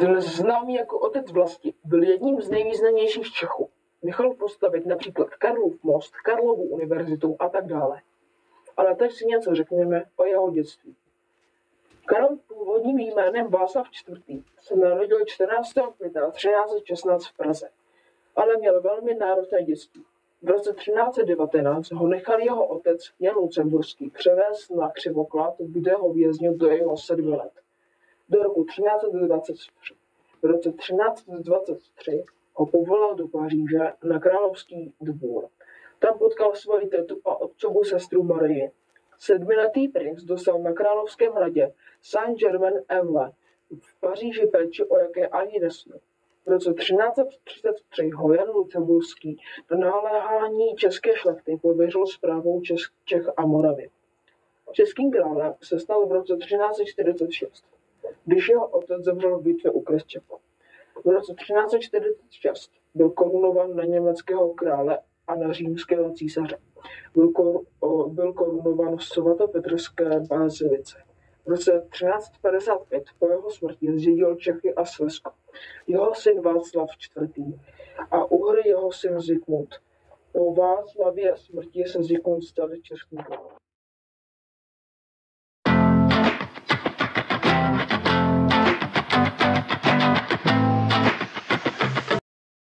Dnes známý jako otec vlasti, byl jedním z nejvýznamnějších Čechů. Nechal postavit například Karlův most, Karlovu univerzitu a tak dále. Ale teď si něco řekněme o jeho dětství. Karel původním jménem Václav IV. Se narodil 14. května 1316 v Praze, ale měl velmi náročné dětství. V roce 1319 ho nechal jeho otec Jan Lucemburský převést na Křivoklát, kde ho věznil do jeho 7 let. Do roku 1323. V roce 1323 ho povolal do Paříže na královský dvůr. Tam potkal svoji tetu a otcovu sestru Marii. 7letý princ dostal na královském hradě Saint-Germain-en-Laye v Paříži péči, o jaké ani nesměl. V roce 1333 ho Jan Lucemburský na naléhání české šlechty pověřil správou Čech a Moravy. Českým králem se stal v roce 1346, když jeho otec zemřel v bitvě u Křesťapa. V roce 1346 byl korunován na německého krále a na římského císaře. Byl korunován v svatopetrské bazilice. V roce 1355 po jeho smrti zdědil Čechy a Slezsko jeho syn Václav IV. A Uhry jeho syn Zikmund. Po Václavě smrti se Zikmund stal českým králem.